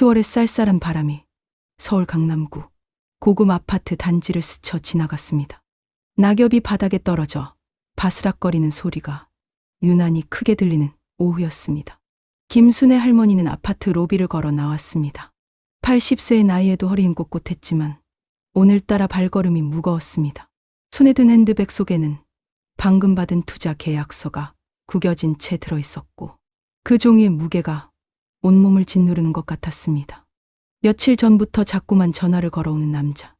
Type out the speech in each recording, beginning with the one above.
10월의 쌀쌀한 바람이 서울 강남구 고급 아파트 단지를 스쳐 지나갔습니다. 낙엽이 바닥에 떨어져 바스락거리는 소리가 유난히 크게 들리는 오후였습니다. 김순애 할머니는 아파트 로비를 걸어 나왔습니다. 80세의 나이에도 허리는 꼿꼿했지만 오늘따라 발걸음이 무거웠습니다. 손에 든 핸드백 속에는 방금 받은 투자 계약서가 구겨진 채 들어있었고 그 종이의 무게가 온몸을 짓누르는 것 같았습니다. 며칠 전부터 자꾸만 전화를 걸어오는 남자.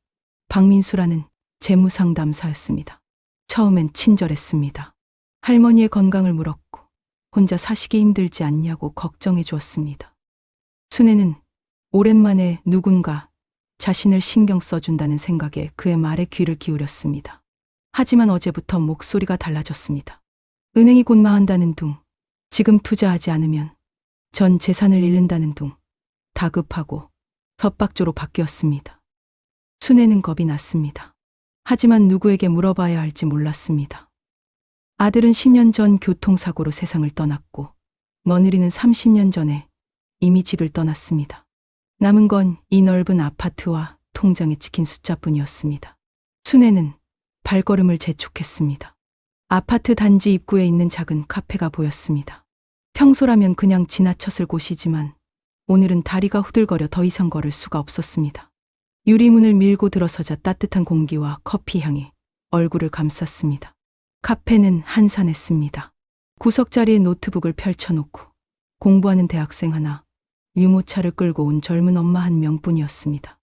박민수라는 재무상담사였습니다. 처음엔 친절했습니다. 할머니의 건강을 물었고 혼자 사시기 힘들지 않냐고 걱정해 주었습니다. 순애는 오랜만에 누군가 자신을 신경 써준다는 생각에 그의 말에 귀를 기울였습니다. 하지만 어제부터 목소리가 달라졌습니다. 은행이 곧 망한다는 둥, 지금 투자하지 않으면 전 재산을 잃는다는 둥, 다급하고 협박조로 바뀌었습니다. 순애는 겁이 났습니다. 하지만 누구에게 물어봐야 할지 몰랐습니다. 아들은 10년 전 교통사고로 세상을 떠났고 며느리는 30년 전에 이미 집을 떠났습니다. 남은 건 이 넓은 아파트와 통장에 찍힌 숫자뿐이었습니다. 순애는 발걸음을 재촉했습니다. 아파트 단지 입구에 있는 작은 카페가 보였습니다. 평소라면 그냥 지나쳤을 곳이지만 오늘은 다리가 후들거려 더 이상 걸을 수가 없었습니다. 유리문을 밀고 들어서자 따뜻한 공기와 커피 향이 얼굴을 감쌌습니다. 카페는 한산했습니다. 구석자리에 노트북을 펼쳐놓고 공부하는 대학생 하나, 유모차를 끌고 온 젊은 엄마 한 명뿐이었습니다.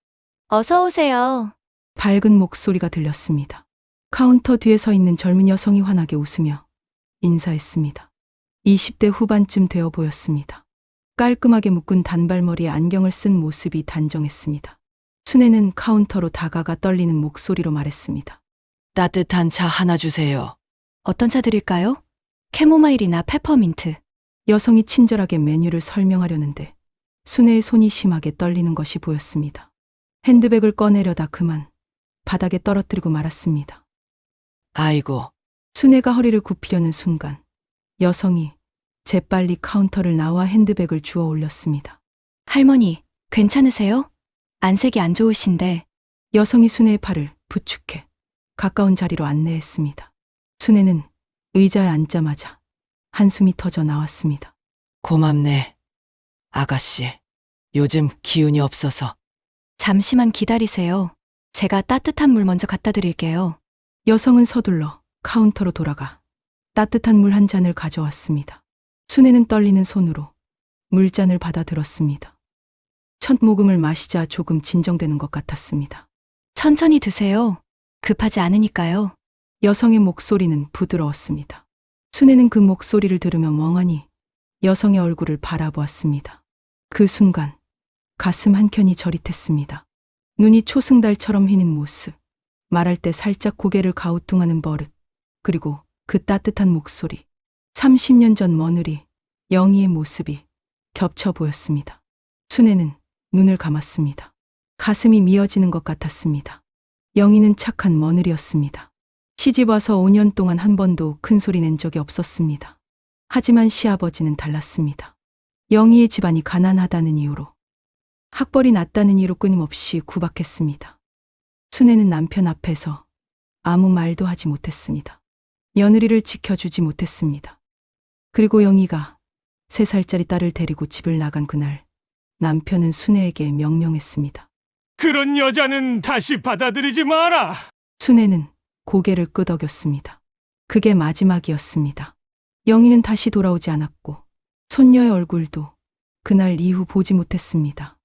어서 오세요. 밝은 목소리가 들렸습니다. 카운터 뒤에 서 있는 젊은 여성이 환하게 웃으며 인사했습니다. 20대 후반쯤 되어 보였습니다. 깔끔하게 묶은 단발머리에 안경을 쓴 모습이 단정했습니다. 순애는 카운터로 다가가 떨리는 목소리로 말했습니다. 따뜻한 차 하나 주세요. 어떤 차 드릴까요? 캐모마일이나 페퍼민트. 여성이 친절하게 메뉴를 설명하려는데 순애의 손이 심하게 떨리는 것이 보였습니다. 핸드백을 꺼내려다 그만 바닥에 떨어뜨리고 말았습니다. 아이고, 순애가 허리를 굽히려는 순간 여성이 재빨리 카운터를 나와 핸드백을 주워 올렸습니다. 할머니, 괜찮으세요? 안색이 안 좋으신데. 여성이 순애의 팔을 부축해 가까운 자리로 안내했습니다. 순애는 의자에 앉자마자 한숨이 터져 나왔습니다. 고맙네. 아가씨, 요즘 기운이 없어서. 잠시만 기다리세요. 제가 따뜻한 물 먼저 갖다 드릴게요. 여성은 서둘러 카운터로 돌아가 따뜻한 물 한 잔을 가져왔습니다. 순애는 떨리는 손으로 물잔을 받아 들었습니다. 첫 모금을 마시자 조금 진정되는 것 같았습니다. 천천히 드세요. 급하지 않으니까요. 여성의 목소리는 부드러웠습니다. 순애는 그 목소리를 들으며 멍하니 여성의 얼굴을 바라보았습니다. 그 순간 가슴 한켠이 저릿했습니다. 눈이 초승달처럼 휘는 모습, 말할 때 살짝 고개를 가우뚱하는 버릇, 그리고 그 따뜻한 목소리. 30년 전 며느리 영희의 모습이 겹쳐 보였습니다. 순애는 눈을 감았습니다. 가슴이 미어지는 것 같았습니다. 영희는 착한 며느리였습니다. 시집 와서 5년 동안 한 번도 큰 소리 낸 적이 없었습니다. 하지만 시아버지는 달랐습니다. 영희의 집안이 가난하다는 이유로, 학벌이 낮다는 이유로 끊임없이 구박했습니다. 순애는 남편 앞에서 아무 말도 하지 못했습니다. 며느리를 지켜주지 못했습니다. 그리고 영희가 3살짜리 딸을 데리고 집을 나간 그날, 남편은 순애에게 명령했습니다. 그런 여자는 다시 받아들이지 마라. 순애는 고개를 끄덕였습니다. 그게 마지막이었습니다. 영희는 다시 돌아오지 않았고 손녀의 얼굴도 그날 이후 보지 못했습니다.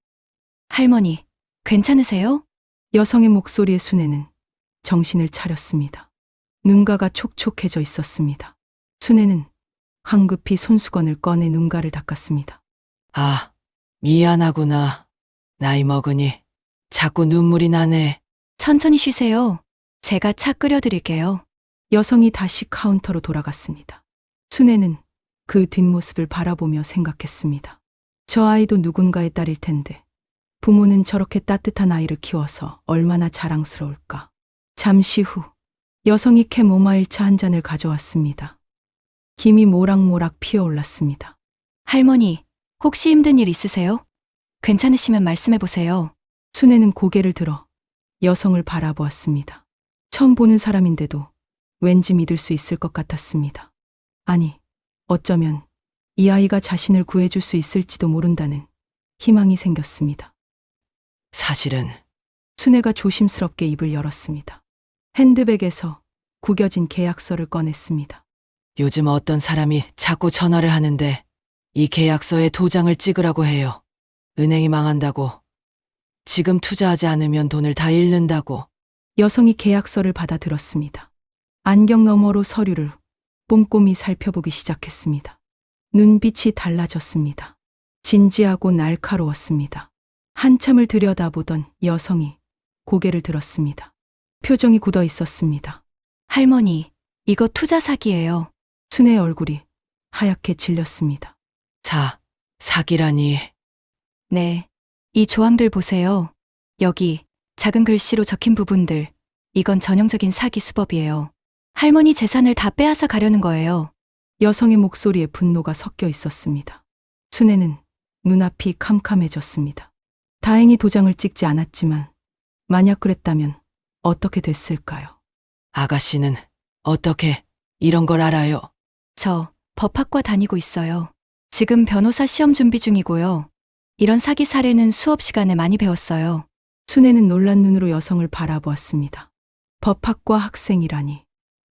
할머니, 괜찮으세요? 여성의 목소리에 순애는 정신을 차렸습니다. 눈가가 촉촉해져 있었습니다. 순애는 황급히 손수건을 꺼내 눈가를 닦았습니다. 아, 미안하구나. 나이 먹으니 자꾸 눈물이 나네. 천천히 쉬세요. 제가 차 끓여드릴게요. 여성이 다시 카운터로 돌아갔습니다. 순애는 그 뒷모습을 바라보며 생각했습니다. 저 아이도 누군가의 딸일 텐데 부모는 저렇게 따뜻한 아이를 키워서 얼마나 자랑스러울까. 잠시 후 여성이 캐모마일차 한 잔을 가져왔습니다. 김이 모락모락 피어올랐습니다. 할머니, 혹시 힘든 일 있으세요? 괜찮으시면 말씀해 보세요. 순애는 고개를 들어 여성을 바라보았습니다. 처음 보는 사람인데도 왠지 믿을 수 있을 것 같았습니다. 아니, 어쩌면 이 아이가 자신을 구해줄 수 있을지도 모른다는 희망이 생겼습니다. 사실은 순애가 조심스럽게 입을 열었습니다. 핸드백에서 구겨진 계약서를 꺼냈습니다. 요즘 어떤 사람이 자꾸 전화를 하는데 이 계약서에 도장을 찍으라고 해요. 은행이 망한다고. 지금 투자하지 않으면 돈을 다 잃는다고. 여성이 계약서를 받아들었습니다. 안경 너머로 서류를 꼼꼼히 살펴보기 시작했습니다. 눈빛이 달라졌습니다. 진지하고 날카로웠습니다. 한참을 들여다보던 여성이 고개를 들었습니다. 표정이 굳어 있었습니다. 할머니, 이거 투자 사기예요. 순애의 얼굴이 하얗게 질렸습니다. 사기라니. 네. 이 조항들 보세요. 여기 작은 글씨로 적힌 부분들. 이건 전형적인 사기 수법이에요. 할머니 재산을 다 빼앗아 가려는 거예요. 여성의 목소리에 분노가 섞여 있었습니다. 순애는 눈앞이 캄캄해졌습니다. 다행히 도장을 찍지 않았지만 만약 그랬다면 어떻게 됐을까요? 아가씨는 어떻게 이런 걸 알아요? 저 법학과 다니고 있어요. 지금 변호사 시험 준비 중이고요. 이런 사기 사례는 수업 시간에 많이 배웠어요. 순애는 놀란 눈으로 여성을 바라보았습니다. 법학과 학생이라니.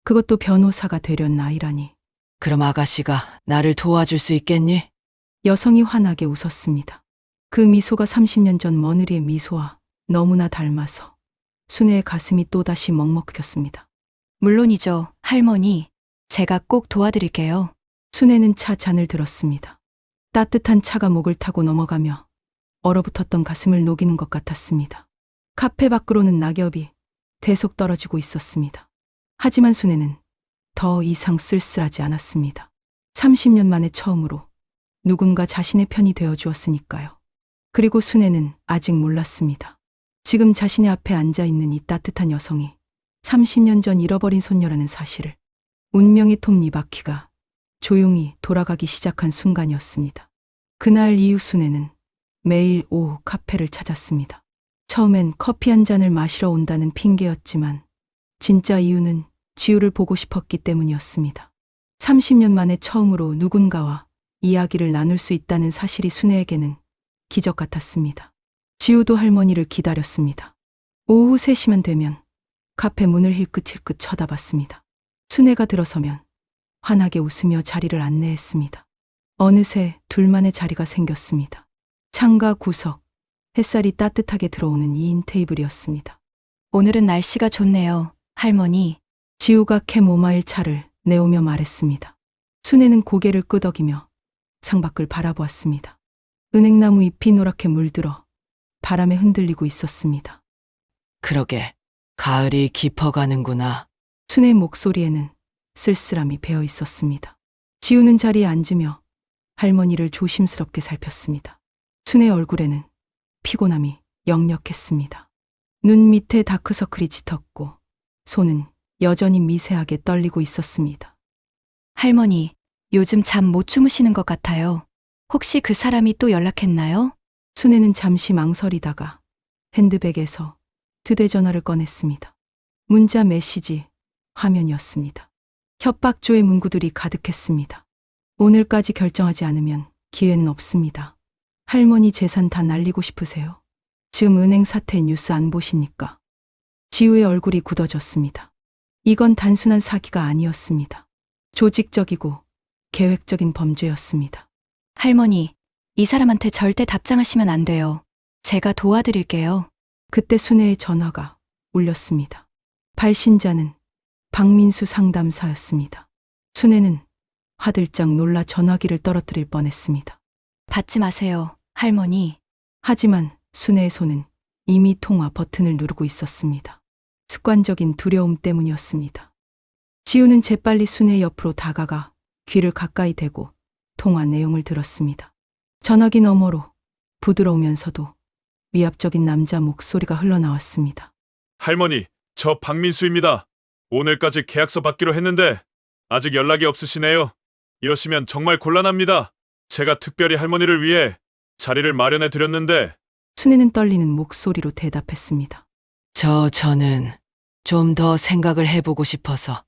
그것도 변호사가 되려는 아이라니. 그럼 아가씨가 나를 도와줄 수 있겠니? 여성이 환하게 웃었습니다. 그 미소가 30년 전 며느리의 미소와 너무나 닮아서 순애의 가슴이 또다시 먹먹혔습니다. 물론이죠, 할머니. 제가 꼭 도와드릴게요. 순애는 차 잔을 들었습니다. 따뜻한 차가 목을 타고 넘어가며 얼어붙었던 가슴을 녹이는 것 같았습니다. 카페 밖으로는 낙엽이 계속 떨어지고 있었습니다. 하지만 순애는 더 이상 쓸쓸하지 않았습니다. 30년 만에 처음으로 누군가 자신의 편이 되어 주었으니까요. 그리고 순애는 아직 몰랐습니다. 지금 자신의 앞에 앉아 있는 이 따뜻한 여성이 30년 전 잃어버린 손녀라는 사실을. 운명의 톱니바퀴가 조용히 돌아가기 시작한 순간이었습니다. 그날 이후 순애는 매일 오후 카페를 찾았습니다. 처음엔 커피 한 잔을 마시러 온다는 핑계였지만 진짜 이유는 지우를 보고 싶었기 때문이었습니다. 30년 만에 처음으로 누군가와 이야기를 나눌 수 있다는 사실이 순애에게는 기적 같았습니다. 지우도 할머니를 기다렸습니다. 오후 3시만 되면 카페 문을 힐끗힐끗 쳐다봤습니다. 순애가 들어서면 환하게 웃으며 자리를 안내했습니다. 어느새 둘만의 자리가 생겼습니다. 창가 구석, 햇살이 따뜻하게 들어오는 2인 테이블이었습니다. 오늘은 날씨가 좋네요, 할머니. 지우가 캐모마일 차를 내오며 말했습니다. 순애는 고개를 끄덕이며 창밖을 바라보았습니다. 은행나무 잎이 노랗게 물들어 바람에 흔들리고 있었습니다. 그러게, 가을이 깊어가는구나. 순애의 목소리에는 쓸쓸함이 배어 있었습니다. 지우는 자리에 앉으며 할머니를 조심스럽게 살폈습니다. 순애의 얼굴에는 피곤함이 역력했습니다. 눈 밑에 다크서클이 짙었고 손은 여전히 미세하게 떨리고 있었습니다. 할머니, 요즘 잠 못 주무시는 것 같아요. 혹시 그 사람이 또 연락했나요? 순애는 잠시 망설이다가 핸드백에서 휴대전화를 꺼냈습니다. 문자 메시지 화면이었습니다. 협박조의 문구들이 가득했습니다. 오늘까지 결정하지 않으면 기회는 없습니다. 할머니 재산 다 날리고 싶으세요? 지금 은행 사태 뉴스 안 보십니까? 지우의 얼굴이 굳어졌습니다. 이건 단순한 사기가 아니었습니다. 조직적이고 계획적인 범죄였습니다. 할머니, 이 사람한테 절대 답장하시면 안 돼요. 제가 도와드릴게요. 그때 순애의 전화가 울렸습니다. 발신자는 박민수 상담사였습니다. 순애는 화들짝 놀라 전화기를 떨어뜨릴 뻔했습니다. 받지 마세요, 할머니. 하지만 순애의 손은 이미 통화 버튼을 누르고 있었습니다. 습관적인 두려움 때문이었습니다. 지우는 재빨리 순애 옆으로 다가가 귀를 가까이 대고 통화 내용을 들었습니다. 전화기 너머로 부드러우면서도 위압적인 남자 목소리가 흘러나왔습니다. 할머니, 저 박민수입니다. 오늘까지 계약서 받기로 했는데 아직 연락이 없으시네요. 이러시면 정말 곤란합니다. 제가 특별히 할머니를 위해 자리를 마련해 드렸는데 순애는 떨리는 목소리로 대답했습니다. 저는 좀 더 생각을 해보고 싶어서.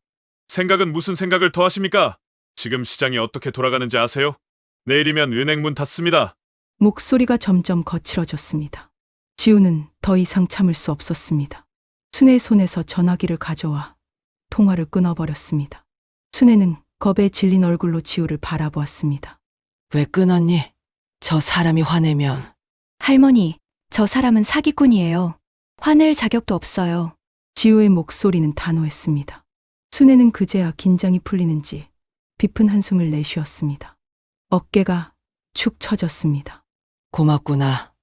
생각은 무슨 생각을 더 하십니까? 지금 시장이 어떻게 돌아가는지 아세요? 내일이면 은행 문 닫습니다. 목소리가 점점 거칠어졌습니다. 지우는 더 이상 참을 수 없었습니다. 순애의 손에서 전화기를 가져와 통화를 끊어버렸습니다. 순애는 겁에 질린 얼굴로 지우를 바라보았습니다. 왜 끊었니? 저 사람이 화내면. 할머니, 저 사람은 사기꾼이에요. 화낼 자격도 없어요. 지우의 목소리는 단호했습니다. 순애는 그제야 긴장이 풀리는지 깊은 한숨을 내쉬었습니다. 어깨가 축 처졌습니다. 고맙구나.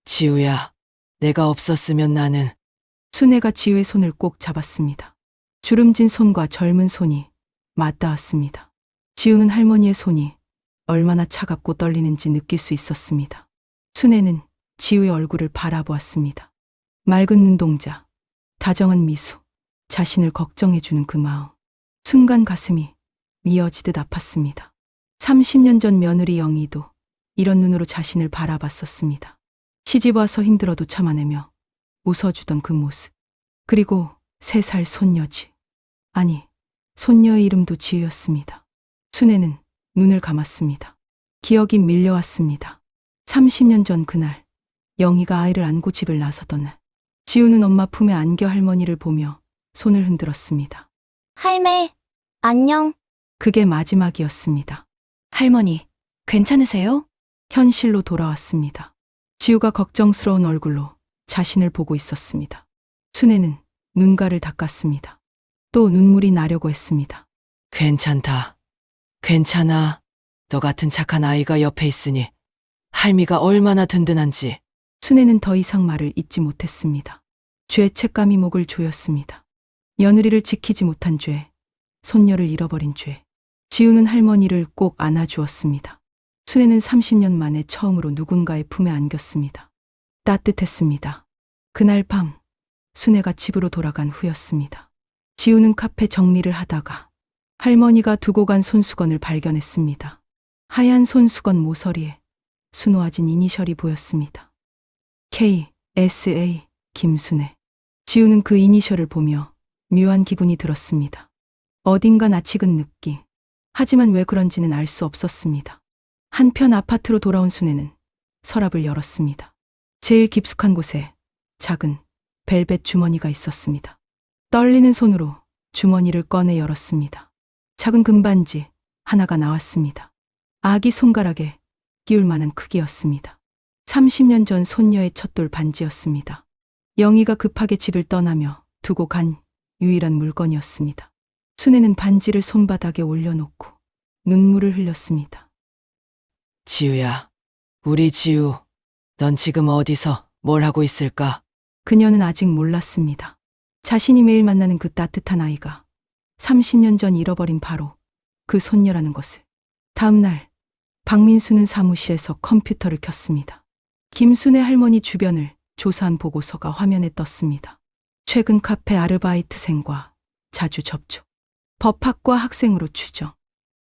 지우야, 내가 없었으면 나는. 순애가 지우의 손을 꼭 잡았습니다. 주름진 손과 젊은 손이 맞닿았습니다. 지우는 할머니의 손이 얼마나 차갑고 떨리는지 느낄 수 있었습니다. 순애는 지우의 얼굴을 바라보았습니다. 맑은 눈동자, 다정한 미소, 자신을 걱정해주는 그 마음. 순간 가슴이 미어지듯 아팠습니다. 30년 전 며느리 영희도 이런 눈으로 자신을 바라봤었습니다. 시집와서 힘들어도 참아내며 웃어주던 그 모습. 그리고 3살 손녀지. 아니, 손녀의 이름도 지우였습니다. 순애는 눈을 감았습니다. 기억이 밀려왔습니다. 30년 전 그날, 영희가 아이를 안고 집을 나서던 날. 지우는 엄마 품에 안겨 할머니를 보며 손을 흔들었습니다. 할매, 안녕. 그게 마지막이었습니다. 할머니, 괜찮으세요? 현실로 돌아왔습니다. 지우가 걱정스러운 얼굴로 자신을 보고 있었습니다. 순애는 눈가를 닦았습니다. 또 눈물이 나려고 했습니다. 괜찮다. 괜찮아. 너 같은 착한 아이가 옆에 있으니 할미가 얼마나 든든한지. 순애는 더 이상 말을 잇지 못했습니다. 죄책감이 목을 조였습니다. 며느리를 지키지 못한 죄, 손녀를 잃어버린 죄. 지우는 할머니를 꼭 안아주었습니다. 순애는 30년 만에 처음으로 누군가의 품에 안겼습니다. 따뜻했습니다. 그날 밤, 순애가 집으로 돌아간 후였습니다. 지우는 카페 정리를 하다가 할머니가 두고 간 손수건을 발견했습니다. 하얀 손수건 모서리에 수놓아진 이니셜이 보였습니다. KSA 김순애. 지우는 그 이니셜을 보며 묘한 기분이 들었습니다. 어딘가 낯익은 느낌. 하지만 왜 그런지는 알 수 없었습니다. 한편 아파트로 돌아온 순애는 서랍을 열었습니다. 제일 깊숙한 곳에 작은 벨벳 주머니가 있었습니다. 떨리는 손으로 주머니를 꺼내 열었습니다. 작은 금반지 하나가 나왔습니다. 아기 손가락에 끼울 만한 크기였습니다. 30년 전 손녀의 첫돌 반지였습니다. 영희가 급하게 집을 떠나며 두고 간 유일한 물건이었습니다. 순애는 반지를 손바닥에 올려놓고 눈물을 흘렸습니다. 지우야, 우리 지우. 넌 지금 어디서 뭘 하고 있을까? 그녀는 아직 몰랐습니다. 자신이 매일 만나는 그 따뜻한 아이가 30년 전 잃어버린 바로 그 손녀라는 것을. 다음 날, 박민수는 사무실에서 컴퓨터를 켰습니다. 김순애 할머니 주변을 조사한 보고서가 화면에 떴습니다. 최근 카페 아르바이트생과 자주 접촉. 법학과 학생으로 추정.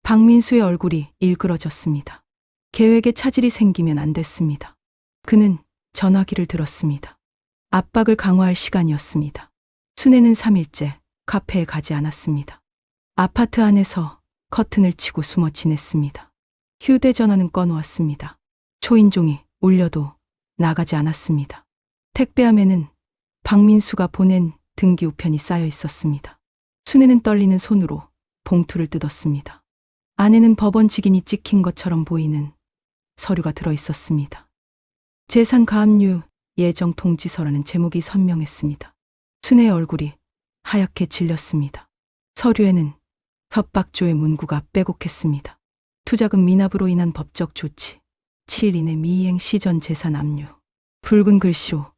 박민수의 얼굴이 일그러졌습니다. 계획에 차질이 생기면 안 됐습니다. 그는 전화기를 들었습니다. 압박을 강화할 시간이었습니다. 순애는 3일째 카페에 가지 않았습니다. 아파트 안에서 커튼을 치고 숨어 지냈습니다. 휴대전화는 꺼놓았습니다. 초인종이 울려도 나가지 않았습니다. 택배함에는 박민수가 보낸 등기 우편이 쌓여 있었습니다. 순애는 떨리는 손으로 봉투를 뜯었습니다. 안에는 법원 직인이 찍힌 것처럼 보이는 서류가 들어 있었습니다. 재산 가압류 예정 통지서라는 제목이 선명했습니다. 순애의 얼굴이 하얗게 질렸습니다. 서류에는 협박조의 문구가 빼곡했습니다. 투자금 미납으로 인한 법적 조치, 7일 이내 미이행 시전 재산 압류. 붉은 글씨로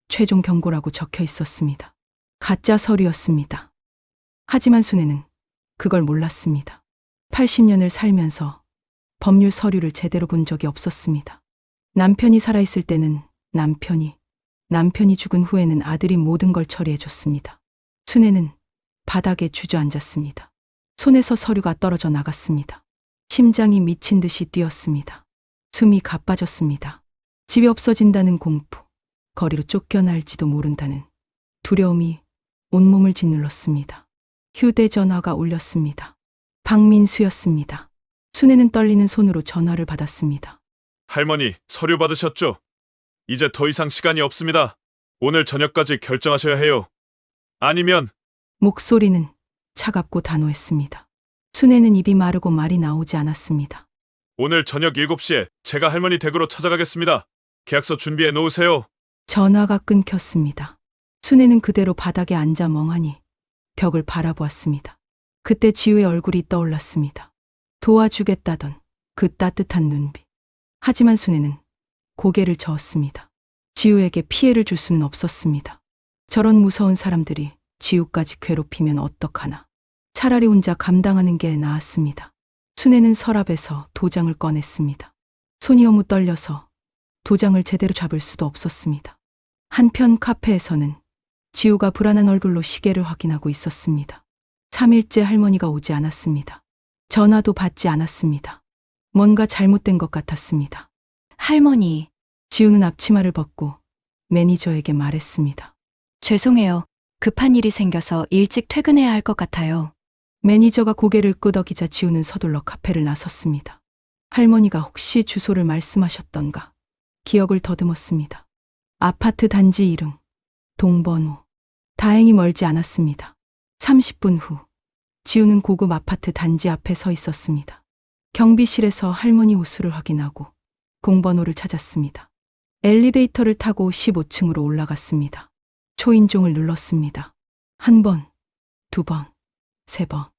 최종 경고라고 적혀 있었습니다. 가짜 서류였습니다. 하지만 순애는 그걸 몰랐습니다. 80년을 살면서 법률 서류를 제대로 본 적이 없었습니다. 남편이 살아있을 때는 남편이 죽은 후에는 아들이 모든 걸 처리해줬습니다. 순애는 바닥에 주저앉았습니다. 손에서 서류가 떨어져 나갔습니다. 심장이 미친 듯이 뛰었습니다. 숨이 가빠졌습니다. 집이 없어진다는 공포, 거리로 쫓겨날지도 모른다는 두려움이 온몸을 짓눌렀습니다. 휴대전화가 울렸습니다. 박민수였습니다. 순애는 떨리는 손으로 전화를 받았습니다. 할머니, 서류 받으셨죠? 이제 더 이상 시간이 없습니다. 오늘 저녁까지 결정하셔야 해요. 아니면 목소리는 차갑고 단호했습니다. 순애는 입이 마르고 말이 나오지 않았습니다. 오늘 저녁 7시에 제가 할머니 댁으로 찾아가겠습니다. 계약서 준비해 놓으세요. 전화가 끊겼습니다. 순애는 그대로 바닥에 앉아 멍하니 벽을 바라보았습니다. 그때 지우의 얼굴이 떠올랐습니다. 도와주겠다던 그 따뜻한 눈빛. 하지만 순애는 고개를 저었습니다. 지우에게 피해를 줄 수는 없었습니다. 저런 무서운 사람들이 지우까지 괴롭히면 어떡하나. 차라리 혼자 감당하는 게 나았습니다. 순애는 서랍에서 도장을 꺼냈습니다. 손이 너무 떨려서 도장을 제대로 잡을 수도 없었습니다. 한편 카페에서는 지우가 불안한 얼굴로 시계를 확인하고 있었습니다. 3일째 할머니가 오지 않았습니다. 전화도 받지 않았습니다. 뭔가 잘못된 것 같았습니다. 할머니, 지우는 앞치마를 벗고 매니저에게 말했습니다. 죄송해요. 급한 일이 생겨서 일찍 퇴근해야 할 것 같아요. 매니저가 고개를 끄덕이자 지우는 서둘러 카페를 나섰습니다. 할머니가 혹시 주소를 말씀하셨던가 기억을 더듬었습니다. 아파트 단지 이름, 동번호. 다행히 멀지 않았습니다. 30분 후 지우는 고급 아파트 단지 앞에 서 있었습니다. 경비실에서 할머니 호수를 확인하고 공번호를 찾았습니다. 엘리베이터를 타고 15층으로 올라갔습니다. 초인종을 눌렀습니다. 1번, 2번, 3번.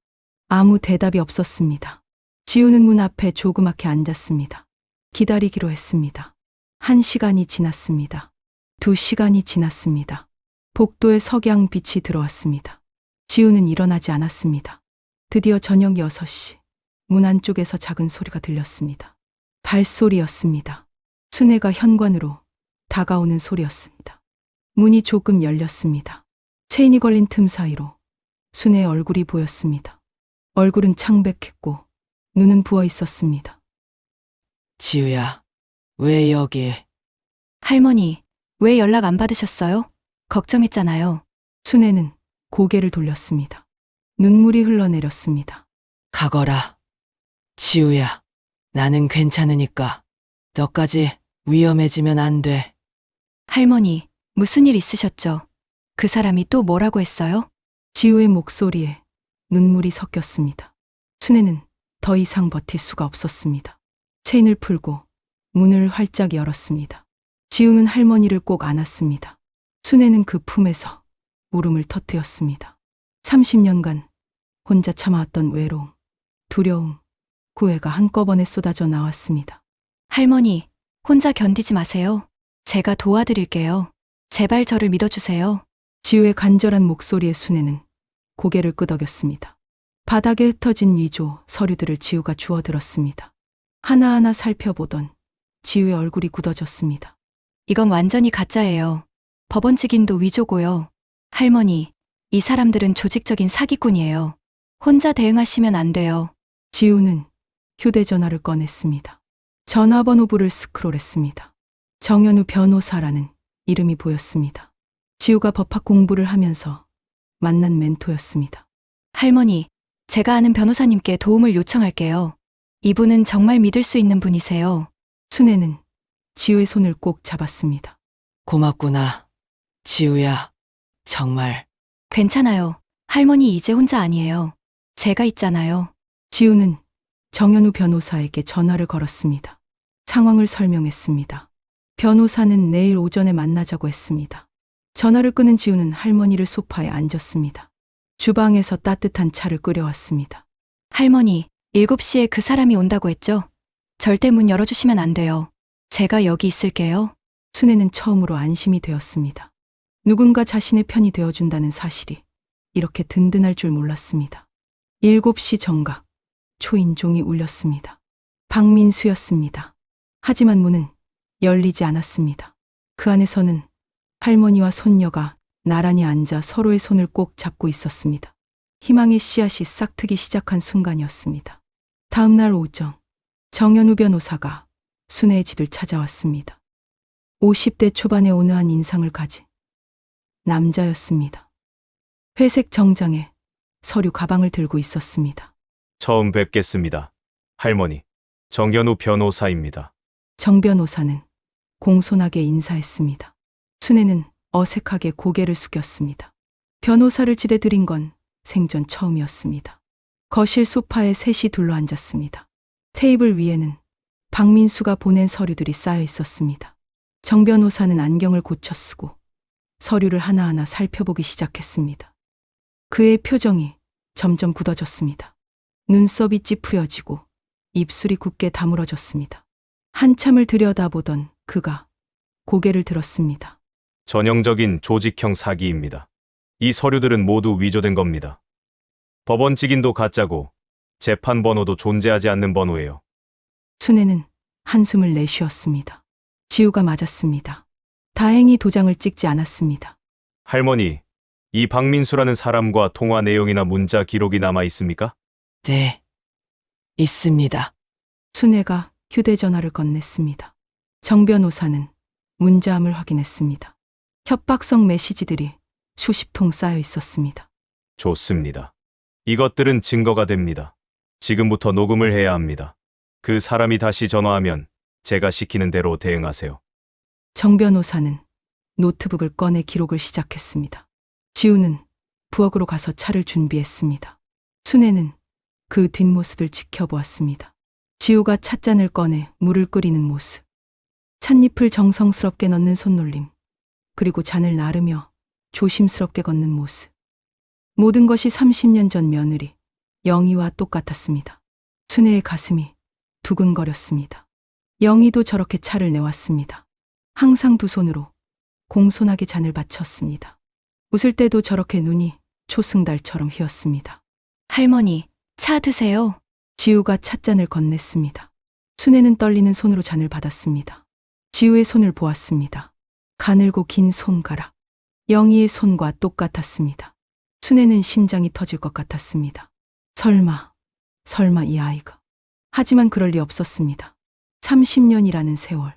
아무 대답이 없었습니다. 지우는 문 앞에 조그맣게 앉았습니다. 기다리기로 했습니다. 1시간이 지났습니다. 2시간이 지났습니다. 복도에 석양빛이 들어왔습니다. 지우는 일어나지 않았습니다. 드디어 저녁 6시. 문 안쪽에서 작은 소리가 들렸습니다. 발소리였습니다. 순애가 현관으로 다가오는 소리였습니다. 문이 조금 열렸습니다. 체인이 걸린 틈 사이로 순애의 얼굴이 보였습니다. 얼굴은 창백했고 눈은 부어 있었습니다. 지우야, 왜 여기? 할머니, 왜 연락 안 받으셨어요? 걱정했잖아요. 순애는 고개를 돌렸습니다. 눈물이 흘러내렸습니다. 가거라. 지우야, 나는 괜찮으니까. 너까지 위험해지면 안 돼. 할머니, 무슨 일 있으셨죠? 그 사람이 또 뭐라고 했어요? 지우의 목소리에 눈물이 섞였습니다. 순애는 더 이상 버틸 수가 없었습니다. 체인을 풀고 문을 활짝 열었습니다. 지우는 할머니를 꼭 안았습니다. 순애는 그 품에서 울음을 터뜨렸습니다. 30년간 혼자 참아왔던 외로움, 두려움, 구애가 한꺼번에 쏟아져 나왔습니다. 할머니, 혼자 견디지 마세요. 제가 도와드릴게요. 제발 저를 믿어주세요. 지우의 간절한 목소리에 순애는 고개를 끄덕였습니다. 바닥에 흩어진 위조, 서류들을 지우가 주워들었습니다. 하나하나 살펴보던 지우의 얼굴이 굳어졌습니다. 이건 완전히 가짜예요. 법원 직인도 위조고요. 할머니, 이 사람들은 조직적인 사기꾼이에요. 혼자 대응하시면 안 돼요. 지우는 휴대전화를 꺼냈습니다. 전화번호부를 스크롤했습니다. 정현우 변호사라는 이름이 보였습니다. 지우가 법학 공부를 하면서 만난 멘토였습니다. 할머니, 제가 아는 변호사님께 도움을 요청할게요. 이분은 정말 믿을 수 있는 분이세요. 순애는 지우의 손을 꼭 잡았습니다. 고맙구나. 지우야, 정말. 괜찮아요. 할머니 이제 혼자 아니에요. 제가 있잖아요. 지우는 정현우 변호사에게 전화를 걸었습니다. 상황을 설명했습니다. 변호사는 내일 오전에 만나자고 했습니다. 전화를 끊은 지우는 할머니를 소파에 앉았습니다. 주방에서 따뜻한 차를 끓여왔습니다. 할머니, 7시에 그 사람이 온다고 했죠? 절대 문 열어주시면 안 돼요. 제가 여기 있을게요. 순애는 처음으로 안심이 되었습니다. 누군가 자신의 편이 되어준다는 사실이 이렇게 든든할 줄 몰랐습니다. 7시 정각, 초인종이 울렸습니다. 박민수였습니다. 하지만 문은 열리지 않았습니다. 그 안에서는 할머니와 손녀가 나란히 앉아 서로의 손을 꼭 잡고 있었습니다. 희망의 씨앗이 싹트기 시작한 순간이었습니다. 다음 날 오전, 정현우 변호사가 순애의 집을 찾아왔습니다. 50대 초반의 온화한 인상을 가진 남자였습니다. 회색 정장에 서류 가방을 들고 있었습니다. 처음 뵙겠습니다. 할머니, 정견우 변호사입니다. 정 변호사는 공손하게 인사했습니다. 순애는 어색하게 고개를 숙였습니다. 변호사를 지대들인 건 생전 처음이었습니다. 거실 소파에 셋이 둘러앉았습니다. 테이블 위에는 박민수가 보낸 서류들이 쌓여 있었습니다. 정 변호사는 안경을 고쳐 쓰고 서류를 하나하나 살펴보기 시작했습니다. 그의 표정이 점점 굳어졌습니다. 눈썹이 찌푸려지고 입술이 굳게 다물어졌습니다. 한참을 들여다보던 그가 고개를 들었습니다. 전형적인 조직형 사기입니다. 이 서류들은 모두 위조된 겁니다. 법원 직인도 가짜고 재판 번호도 존재하지 않는 번호예요. 순애는 한숨을 내쉬었습니다. 지우가 맞았습니다. 다행히 도장을 찍지 않았습니다. 할머니, 이 박민수라는 사람과 통화 내용이나 문자 기록이 남아 있습니까? 네. 있습니다. 순애가 휴대전화를 건넸습니다. 정 변호사는 문자함을 확인했습니다. 협박성 메시지들이 수십 통 쌓여 있었습니다. 좋습니다. 이것들은 증거가 됩니다. 지금부터 녹음을 해야 합니다. 그 사람이 다시 전화하면 제가 시키는 대로 대응하세요. 정 변호사는 노트북을 꺼내 기록을 시작했습니다. 지우는 부엌으로 가서 차를 준비했습니다. 순애는 그 뒷모습을 지켜보았습니다. 지우가 찻잔을 꺼내 물을 끓이는 모습, 찻잎을 정성스럽게 넣는 손놀림, 그리고 잔을 나르며 조심스럽게 걷는 모습. 모든 것이 30년 전 며느리 영희와 똑같았습니다. 순애의 가슴이 두근거렸습니다. 영희도 저렇게 차를 내왔습니다. 항상 두 손으로 공손하게 잔을 받쳤습니다. 웃을 때도 저렇게 눈이 초승달처럼 휘었습니다. 할머니, 차 드세요. 지우가 찻잔을 건넸습니다. 순애는 떨리는 손으로 잔을 받았습니다. 지우의 손을 보았습니다. 가늘고 긴 손가락. 영희의 손과 똑같았습니다. 순애는 심장이 터질 것 같았습니다. 설마 이 아이가. 하지만 그럴 리 없었습니다. 30년이라는 세월.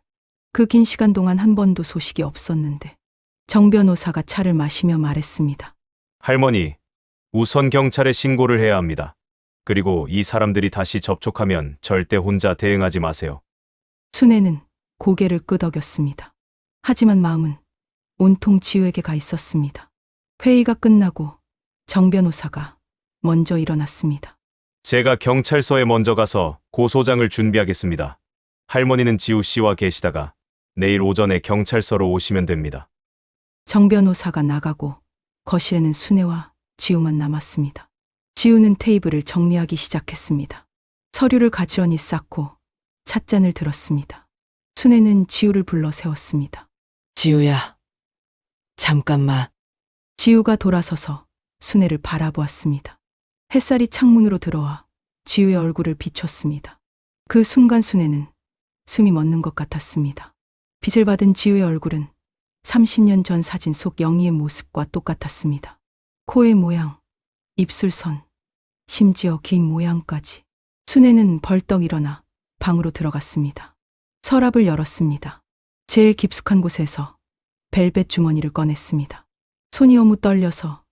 그 긴 시간 동안 한 번도 소식이 없었는데 정 변호사가 차를 마시며 말했습니다. 할머니, 우선 경찰에 신고를 해야 합니다. 그리고 이 사람들이 다시 접촉하면 절대 혼자 대응하지 마세요. 순애는 고개를 끄덕였습니다. 하지만 마음은 온통 지우에게 가 있었습니다. 회의가 끝나고 정 변호사가 먼저 일어났습니다. 제가 경찰서에 먼저 가서 고소장을 준비하겠습니다. 할머니는 지우 씨와 계시다가 내일 오전에 경찰서로 오시면 됩니다. 정 변호사가 나가고 거실에는 순애와 지우만 남았습니다. 지우는 테이블을 정리하기 시작했습니다. 서류를 가지런히 쌓고 찻잔을 들었습니다. 순애는 지우를 불러 세웠습니다. 지우야. 잠깐만. 지우가 돌아서서 순애를 바라보았습니다. 햇살이 창문으로 들어와 지우의 얼굴을 비췄습니다. 그 순간 순애는 숨이 멎는 것 같았습니다. 빛을 받은 지우의 얼굴은 30년 전 사진 속 영희의 모습과 똑같았습니다. 코의 모양, 입술선, 심지어 귀 모양까지. 순애는 벌떡 일어나 방으로 들어갔습니다. 서랍을 열었습니다. 제일 깊숙한 곳에서 벨벳 주머니를 꺼냈습니다. 손이 너무 떨려서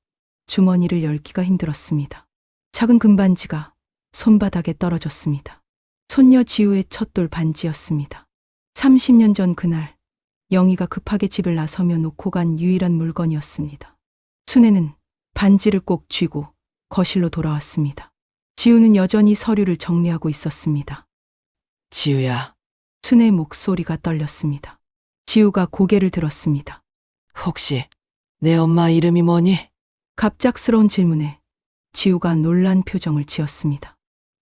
주머니를 열기가 힘들었습니다. 작은 금반지가 손바닥에 떨어졌습니다. 손녀 지우의 첫돌 반지였습니다. 30년 전 그날 영희가 급하게 집을 나서며 놓고 간 유일한 물건이었습니다. 순애는 반지를 꼭 쥐고 거실로 돌아왔습니다. 지우는 여전히 서류를 정리하고 있었습니다. 지우야. 순애의 목소리가 떨렸습니다. 지우가 고개를 들었습니다. 혹시 내 엄마 이름이 뭐니? 갑작스러운 질문에 지우가 놀란 표정을 지었습니다.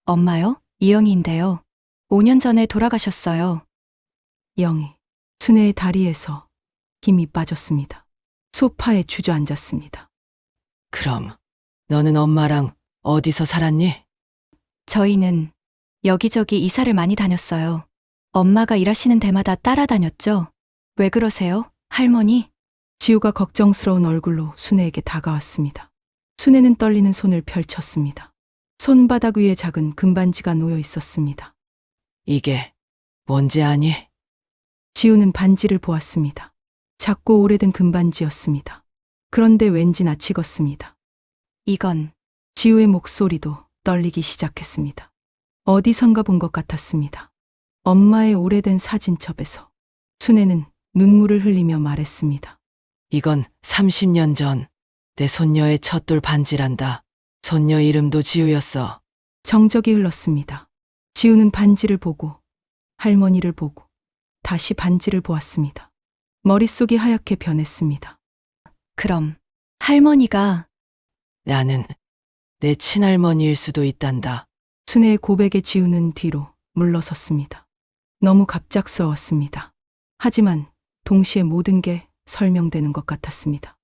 엄마요? 이영희인데요. 5년 전에 돌아가셨어요. 영희. 순애의 다리에서 힘이 빠졌습니다. 소파에 주저앉았습니다. 그럼 너는 엄마랑 어디서 살았니? 저희는 여기저기 이사를 많이 다녔어요. 엄마가 일하시는 데마다 따라다녔죠. 왜 그러세요, 할머니? 지우가 걱정스러운 얼굴로 순애에게 다가왔습니다. 순애는 떨리는 손을 펼쳤습니다. 손바닥 위에 작은 금반지가 놓여 있었습니다. 이게 뭔지 아니? 지우는 반지를 보았습니다. 작고 오래된 금반지였습니다. 그런데 왠지 낯이 익었습니다. 이건 지우의 목소리도 떨리기 시작했습니다. 어디선가 본 것 같았습니다. 엄마의 오래된 사진첩에서. 순애는 눈물을 흘리며 말했습니다. 이건 30년 전 내 손녀의 첫돌 반지란다. 손녀 이름도 지우였어. 정적이 흘렀습니다. 지우는 반지를 보고 할머니를 보고 다시 반지를 보았습니다. 머릿속이 하얗게 변했습니다. 그럼 할머니가 나는 내 친할머니일 수도 있단다. 순애의 고백에 지우는 뒤로 물러섰습니다. 너무 갑작스러웠습니다. 하지만 동시에 모든 게 설명되는 것 같았습니다.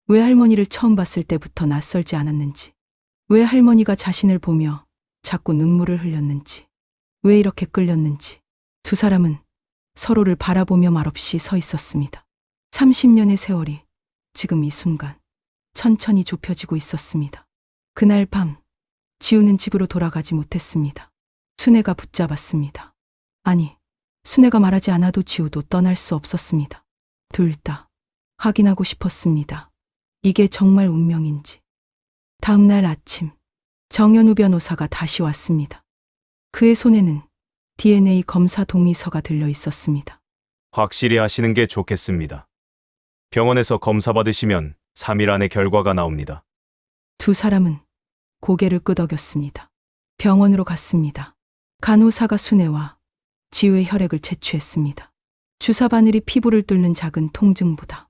왜 할머니를 처음 봤을 때부터 낯설지 않았는지, 왜 할머니가 자신을 보며 자꾸 눈물을 흘렸는지, 왜 이렇게 끌렸는지. 두 사람은 서로를 바라보며 말없이 서 있었습니다. 30년의 세월이 지금 이 순간 천천히 좁혀지고 있었습니다. 그날 밤 지우는 집으로 돌아가지 못했습니다. 순애가 붙잡았습니다. 아니, 순애가 말하지 않아도 지우도 떠날 수 없었습니다. 둘 다 확인하고 싶었습니다. 이게 정말 운명인지. 다음 날 아침 정연우 변호사가 다시 왔습니다. 그의 손에는 DNA 검사 동의서가 들려 있었습니다. 확실히 하시는 게 좋겠습니다. 병원에서 검사 받으시면 3일 안에 결과가 나옵니다. 두 사람은 고개를 끄덕였습니다. 병원으로 갔습니다. 간호사가 순애와 지우의 혈액을 채취했습니다. 주사 바늘이 피부를 뚫는 작은 통증보다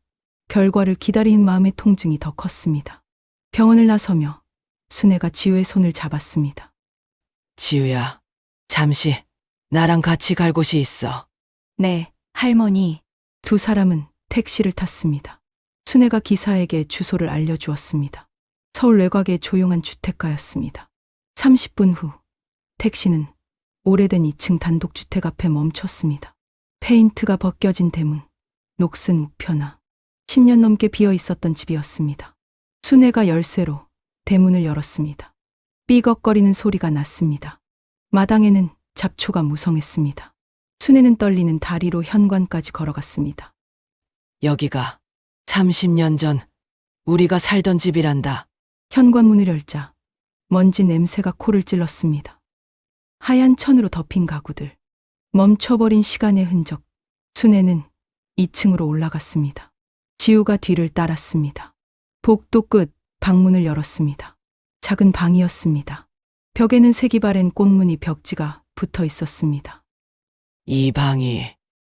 결과를 기다리는 마음의 통증이 더 컸습니다. 병원을 나서며 순애가 지우의 손을 잡았습니다. 지우야, 잠시 나랑 같이 갈 곳이 있어. 네, 할머니. 두 사람은 택시를 탔습니다. 순애가 기사에게 주소를 알려주었습니다. 서울 외곽의 조용한 주택가였습니다. 30분 후 택시는 오래된 2층 단독주택 앞에 멈췄습니다. 페인트가 벗겨진 대문, 녹슨 우편화, 10년 넘게 비어 있었던 집이었습니다. 순애가 열쇠로 대문을 열었습니다. 삐걱거리는 소리가 났습니다. 마당에는 잡초가 무성했습니다. 순애는 떨리는 다리로 현관까지 걸어갔습니다. 여기가 30년 전 우리가 살던 집이란다. 현관문을 열자 먼지 냄새가 코를 찔렀습니다. 하얀 천으로 덮인 가구들, 멈춰버린 시간의 흔적. 순애는 2층으로 올라갔습니다. 지우가 뒤를 따랐습니다. 복도 끝 방문을 열었습니다. 작은 방이었습니다. 벽에는 색이 바랜 꽃무늬 벽지가 붙어 있었습니다. 이 방이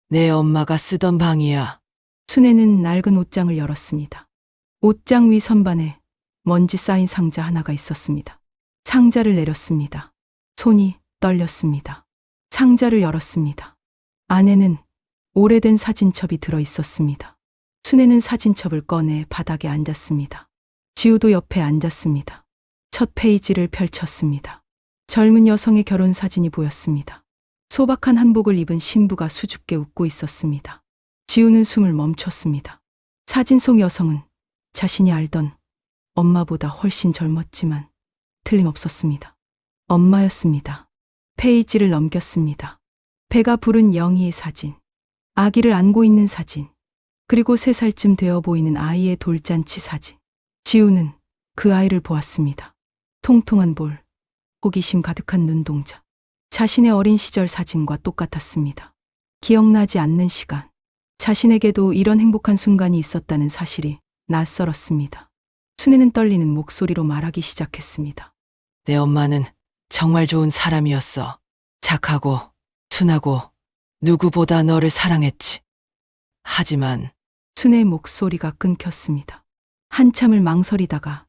내 엄마가 쓰던 방이야. 순애는 낡은 옷장을 열었습니다. 옷장 위 선반에 먼지 쌓인 상자 하나가 있었습니다. 상자를 내렸습니다. 손이 떨렸습니다. 상자를 열었습니다. 안에는 오래된 사진첩이 들어 있었습니다. 순애는 사진첩을 꺼내 바닥에 앉았습니다. 지우도 옆에 앉았습니다. 첫 페이지를 펼쳤습니다. 젊은 여성의 결혼 사진이 보였습니다. 소박한 한복을 입은 신부가 수줍게 웃고 있었습니다. 지우는 숨을 멈췄습니다. 사진 속 여성은 자신이 알던 엄마보다 훨씬 젊었지만 틀림없었습니다. 엄마였습니다. 페이지를 넘겼습니다. 배가 부른 영희의 사진, 아기를 안고 있는 사진, 그리고 3살쯤 되어 보이는 아이의 돌잔치 사진. 지우는 그 아이를 보았습니다. 통통한 볼, 호기심 가득한 눈동자. 자신의 어린 시절 사진과 똑같았습니다. 기억나지 않는 시간. 자신에게도 이런 행복한 순간이 있었다는 사실이 낯설었습니다. 순애는 떨리는 목소리로 말하기 시작했습니다. 내 엄마는 정말 좋은 사람이었어. 착하고 순하고 누구보다 너를 사랑했지. 하지만 순애의 목소리가 끊겼습니다. 한참을 망설이다가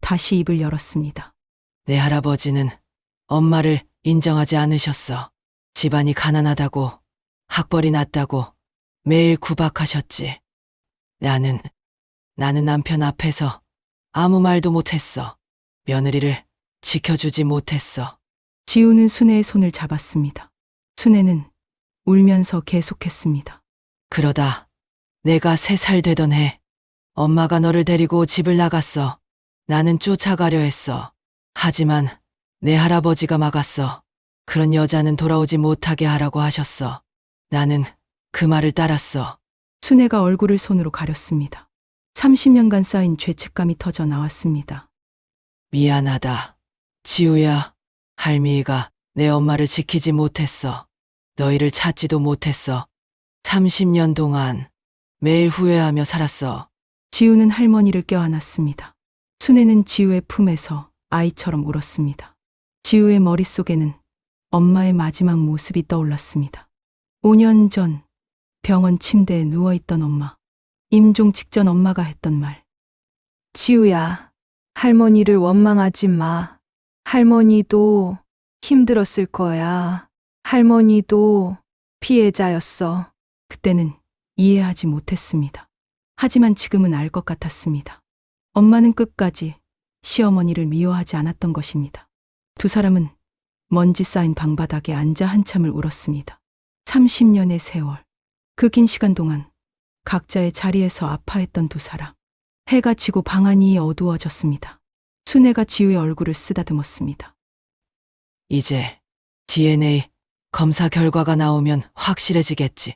다시 입을 열었습니다. 내 할아버지는 엄마를 인정하지 않으셨어. 집안이 가난하다고, 학벌이 낮다고 매일 구박하셨지. 나는 남편 앞에서 아무 말도 못했어. 며느리를 지켜주지 못했어. 지우는 순애의 손을 잡았습니다. 순애는 울면서 계속했습니다. 그러다 내가 3살 되던 해 엄마가 너를 데리고 집을 나갔어. 나는 쫓아가려 했어. 하지만 내 할아버지가 막았어. 그런 여자는 돌아오지 못하게 하라고 하셨어. 나는 그 말을 따랐어. 순애가 얼굴을 손으로 가렸습니다. 30년간 쌓인 죄책감이 터져 나왔습니다. 미안하다. 지우야, 할미가 내 엄마를 지키지 못했어. 너희를 찾지도 못했어. 30년 동안 매일 후회하며 살았어. 지우는 할머니를 껴안았습니다. 순애는 지우의 품에서 아이처럼 울었습니다. 지우의 머릿속에는 엄마의 마지막 모습이 떠올랐습니다. 5년 전 병원 침대에 누워있던 엄마. 임종 직전 엄마가 했던 말. 지우야, 할머니를 원망하지 마. 할머니도 힘들었을 거야. 할머니도 피해자였어. 그때는 이해하지 못했습니다. 하지만 지금은 알 것 같았습니다. 엄마는 끝까지 시어머니를 미워하지 않았던 것입니다. 두 사람은 먼지 쌓인 방바닥에 앉아 한참을 울었습니다. 30년의 세월. 그 긴 시간 동안 각자의 자리에서 아파했던 두 사람. 해가 지고 방 안이 어두워졌습니다. 순애가 지우의 얼굴을 쓰다듬었습니다. 이제 DNA 검사 결과가 나오면 확실해지겠지.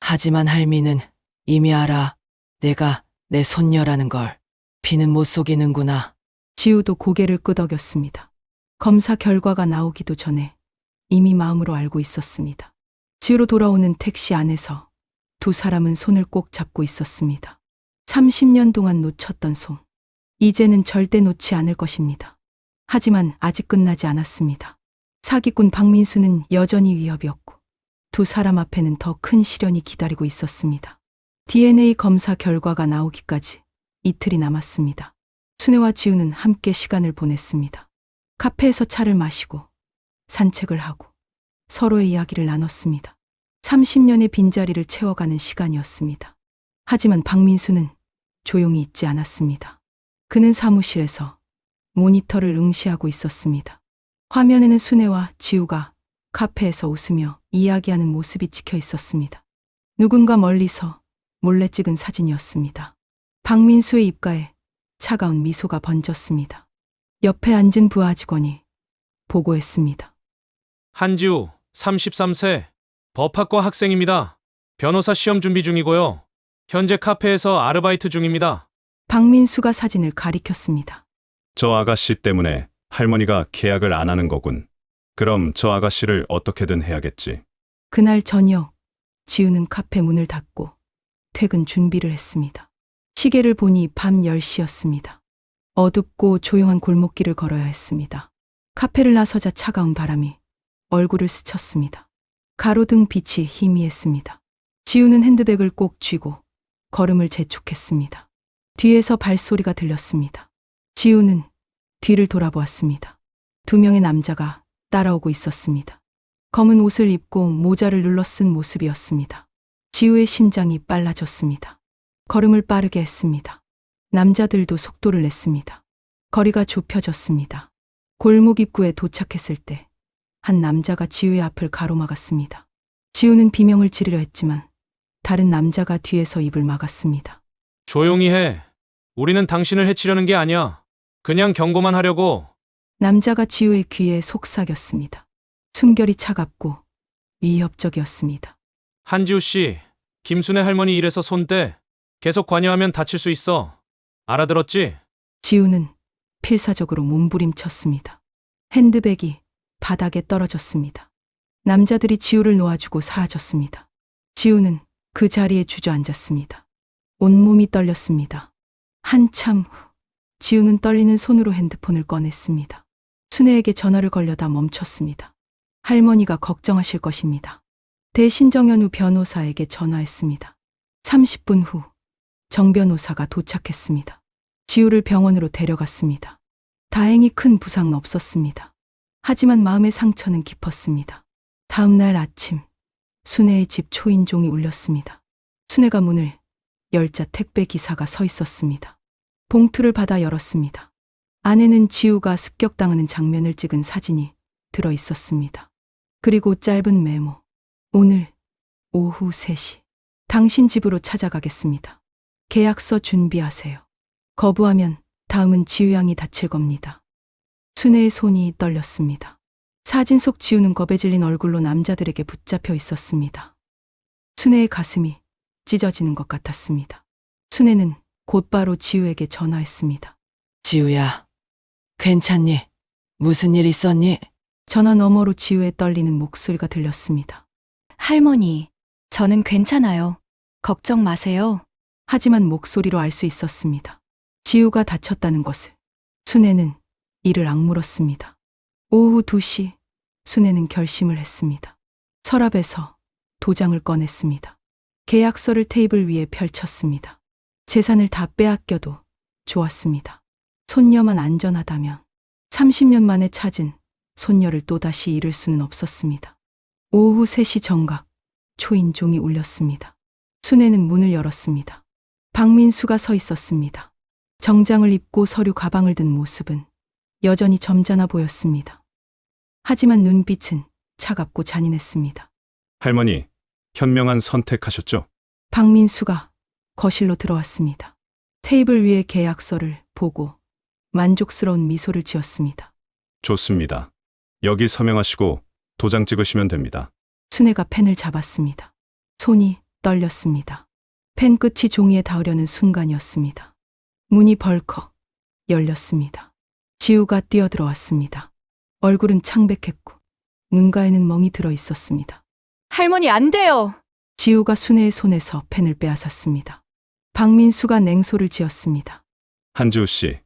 하지만 할미는 이미 알아. 내가 내 손녀라는 걸. 피는 못 속이는구나. 지우도 고개를 끄덕였습니다. 검사 결과가 나오기도 전에 이미 마음으로 알고 있었습니다. 집으로 돌아오는 택시 안에서 두 사람은 손을 꼭 잡고 있었습니다. 30년 동안 놓쳤던 손. 이제는 절대 놓지 않을 것입니다. 하지만 아직 끝나지 않았습니다. 사기꾼 박민수는 여전히 위협이었고 두 사람 앞에는 더 큰 시련이 기다리고 있었습니다. DNA 검사 결과가 나오기까지 이틀이 남았습니다. 순애와 지우는 함께 시간을 보냈습니다. 카페에서 차를 마시고 산책을 하고 서로의 이야기를 나눴습니다. 30년의 빈자리를 채워가는 시간이었습니다. 하지만 박민수는 조용히 있지 않았습니다. 그는 사무실에서 모니터를 응시하고 있었습니다. 화면에는 순애와 지우가 카페에서 웃으며 이야기하는 모습이 찍혀 있었습니다. 누군가 멀리서 몰래 찍은 사진이었습니다. 박민수의 입가에 차가운 미소가 번졌습니다. 옆에 앉은 부하 직원이 보고했습니다. 한지우, 33세, 법학과 학생입니다. 변호사 시험 준비 중이고요. 현재 카페에서 아르바이트 중입니다. 박민수가 사진을 가리켰습니다. 저 아가씨 때문에 할머니가 계약을 안 하는 거군. 그럼 저 아가씨를 어떻게든 해야겠지. 그날 저녁 지우는 카페 문을 닫고 퇴근 준비를 했습니다. 시계를 보니 밤 10시였습니다. 어둡고 조용한 골목길을 걸어야 했습니다. 카페를 나서자 차가운 바람이 얼굴을 스쳤습니다. 가로등 빛이 희미했습니다. 지우는 핸드백을 꼭 쥐고 걸음을 재촉했습니다. 뒤에서 발소리가 들렸습니다. 지우는 뒤를 돌아보았습니다. 두 명의 남자가 따라오고 있었습니다. 검은 옷을 입고 모자를 눌러 쓴 모습이었습니다. 지우의 심장이 빨라졌습니다. 걸음을 빠르게 했습니다. 남자들도 속도를 냈습니다. 거리가 좁혀졌습니다. 골목 입구에 도착했을 때 한 남자가 지우의 앞을 가로막았습니다. 지우는 비명을 지르려 했지만 다른 남자가 뒤에서 입을 막았습니다. 조용히 해. 우리는 당신을 해치려는 게 아니야. 그냥 경고만 하려고. 남자가 지우의 귀에 속삭였습니다. 숨결이 차갑고 위협적이었습니다. 한지우 씨, 김순애 할머니 일에서 손 떼. 계속 관여하면 다칠 수 있어. 알아들었지? 지우는 필사적으로 몸부림쳤습니다. 핸드백이 바닥에 떨어졌습니다. 남자들이 지우를 놓아주고 사라졌습니다. 지우는 그 자리에 주저앉았습니다. 온몸이 떨렸습니다. 한참 후 지우는 떨리는 손으로 핸드폰을 꺼냈습니다. 순애에게 전화를 걸려다 멈췄습니다. 할머니가 걱정하실 것입니다. 대신 정현우 변호사에게 전화했습니다. 30분 후 정 변호사가 도착했습니다. 지우를 병원으로 데려갔습니다. 다행히 큰 부상은 없었습니다. 하지만 마음의 상처는 깊었습니다. 다음 날 아침 순애의 집 초인종이 울렸습니다. 순애가 문을 열자 택배 기사가 서 있었습니다. 봉투를 받아 열었습니다. 안에는 지우가 습격당하는 장면을 찍은 사진이 들어 있었습니다. 그리고 짧은 메모. 오늘 오후 3시 당신 집으로 찾아가겠습니다. 계약서 준비하세요. 거부하면 다음은 지우 양이 다칠 겁니다. 순애의 손이 떨렸습니다. 사진 속 지우는 겁에 질린 얼굴로 남자들에게 붙잡혀 있었습니다. 순애의 가슴이 찢어지는 것 같았습니다. 순애는 곧바로 지우에게 전화했습니다. 지우야, 괜찮니? 무슨 일 있었니? 전화 너머로 지우의 떨리는 목소리가 들렸습니다. 할머니, 저는 괜찮아요. 걱정 마세요. 하지만 목소리로 알 수 있었습니다. 지우가 다쳤다는 것을. 순애는 이를 악물었습니다. 오후 2시 순애는 결심을 했습니다. 서랍에서 도장을 꺼냈습니다. 계약서를 테이블 위에 펼쳤습니다. 재산을 다 빼앗겨도 좋았습니다. 손녀만 안전하다면 30년 만에 찾은 손녀를 또다시 잃을 수는 없었습니다. 오후 3시 정각 초인종이 울렸습니다. 순애는 문을 열었습니다. 박민수가 서 있었습니다. 정장을 입고 서류 가방을 든 모습은 여전히 점잖아 보였습니다. 하지만 눈빛은 차갑고 잔인했습니다. 할머니, 현명한 선택하셨죠? 박민수가 거실로 들어왔습니다. 테이블 위에 계약서를 보고 만족스러운 미소를 지었습니다. 좋습니다. 여기 서명하시고 도장 찍으시면 됩니다. 순애가 펜을 잡았습니다. 손이 떨렸습니다. 펜 끝이 종이에 닿으려는 순간이었습니다. 문이 벌컥 열렸습니다. 지우가 뛰어들어왔습니다. 얼굴은 창백했고 눈가에는 멍이 들어 있었습니다. 할머니, 안 돼요. 지우가 순애의 손에서 펜을 빼앗았습니다. 박민수가 냉소를 지었습니다. 한지우 씨,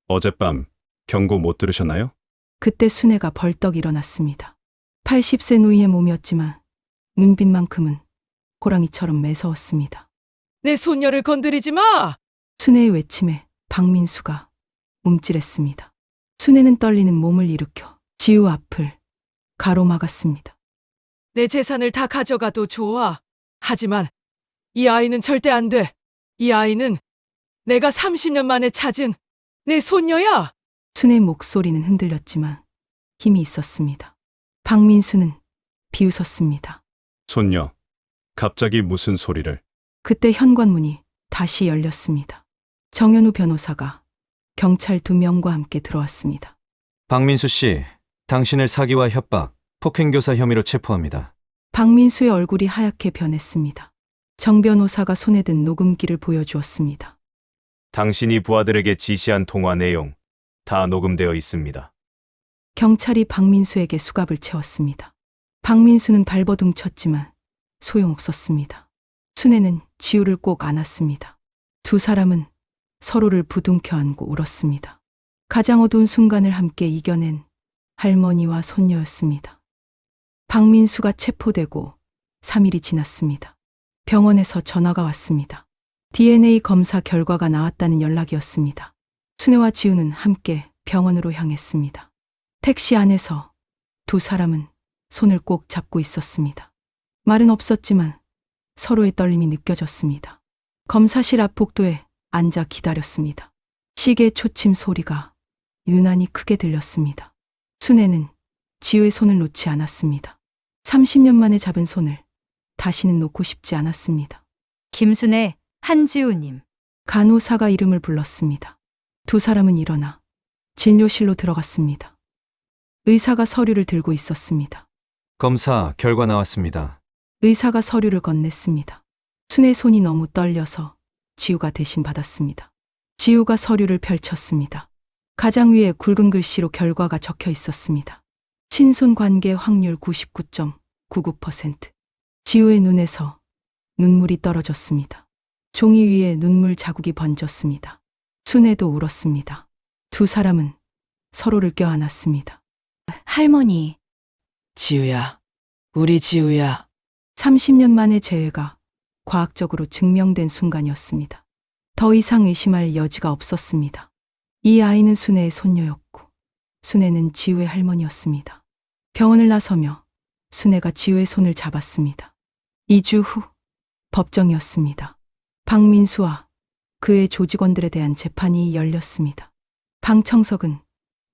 어젯밤 경고 못 들으셨나요? 그때 순애가 벌떡 일어났습니다. 80세 노인의 몸이었지만 눈빛만큼은 호랑이처럼 매서웠습니다. 내 손녀를 건드리지 마! 순애의 외침에 박민수가 움찔했습니다. 순애는 떨리는 몸을 일으켜 지우 앞을 가로막았습니다. 내 재산을 다 가져가도 좋아. 하지만 이 아이는 절대 안 돼. 이 아이는 내가 30년 만에 찾은 내 손녀야. 순애의 목소리는 흔들렸지만 힘이 있었습니다. 박민수는 비웃었습니다. 손녀, 갑자기 무슨 소리를? 그때 현관문이 다시 열렸습니다. 정현우 변호사가 경찰 2명과 함께 들어왔습니다. 박민수 씨, 당신을 사기와 협박, 폭행교사 혐의로 체포합니다. 박민수의 얼굴이 하얗게 변했습니다. 정 변호사가 손에 든 녹음기를 보여주었습니다. 당신이 부하들에게 지시한 통화 내용 다 녹음되어 있습니다. 경찰이 박민수에게 수갑을 채웠습니다. 박민수는 발버둥 쳤지만 소용없었습니다. 순애는 지우를 꼭 안았습니다. 두 사람은 서로를 부둥켜 안고 울었습니다. 가장 어두운 순간을 함께 이겨낸 할머니와 손녀였습니다. 박민수가 체포되고 3일이 지났습니다. 병원에서 전화가 왔습니다. DNA 검사 결과가 나왔다는 연락이었습니다. 순애와 지우는 함께 병원으로 향했습니다. 택시 안에서 두 사람은 손을 꼭 잡고 있었습니다. 말은 없었지만 서로의 떨림이 느껴졌습니다. 검사실 앞 복도에 앉아 기다렸습니다. 시계 초침 소리가 유난히 크게 들렸습니다. 순애는 지우의 손을 놓지 않았습니다. 30년 만에 잡은 손을 다시는 놓고 싶지 않았습니다. 김순애, 한지우님. 간호사가 이름을 불렀습니다. 두 사람은 일어나 진료실로 들어갔습니다. 의사가 서류를 들고 있었습니다. 검사 결과 나왔습니다. 의사가 서류를 건넸습니다. 순의 손이 너무 떨려서 지우가 대신 받았습니다. 지우가 서류를 펼쳤습니다. 가장 위에 굵은 글씨로 결과가 적혀 있었습니다. 친손 관계 확률 99.99%. 지우의 눈에서 눈물이 떨어졌습니다. 종이 위에 눈물 자국이 번졌습니다. 순애도 울었습니다. 두 사람은 서로를 껴안았습니다. 할머니, 지우야, 우리 지우야. 30년 만의 재해가 과학적으로 증명된 순간이었습니다. 더 이상 의심할 여지가 없었습니다. 이 아이는 순애의 손녀였고 순애는 지우의 할머니였습니다. 병원을 나서며 순애가 지우의 손을 잡았습니다. 2주 후 법정이었습니다. 박민수와 그의 조직원들에 대한 재판이 열렸습니다. 방청석은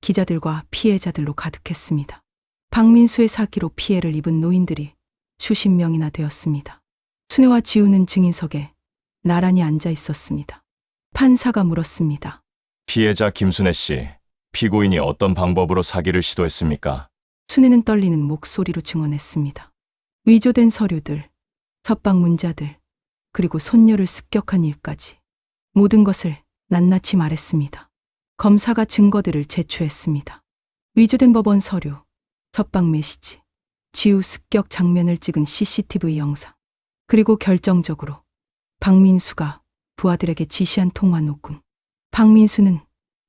기자들과 피해자들로 가득했습니다. 박민수의 사기로 피해를 입은 노인들이 수십 명이나 되었습니다. 순애와 지우는 증인석에 나란히 앉아 있었습니다. 판사가 물었습니다. 피해자 김순애 씨, 피고인이 어떤 방법으로 사기를 시도했습니까? 순애는 떨리는 목소리로 증언했습니다. 위조된 서류들, 협박 문자들, 그리고 손녀를 습격한 일까지 모든 것을 낱낱이 말했습니다. 검사가 증거들을 제출했습니다. 위조된 법원 서류, 협박 메시지, 지우 습격 장면을 찍은 CCTV 영상, 그리고 결정적으로 박민수가 부하들에게 지시한 통화 녹음. 박민수는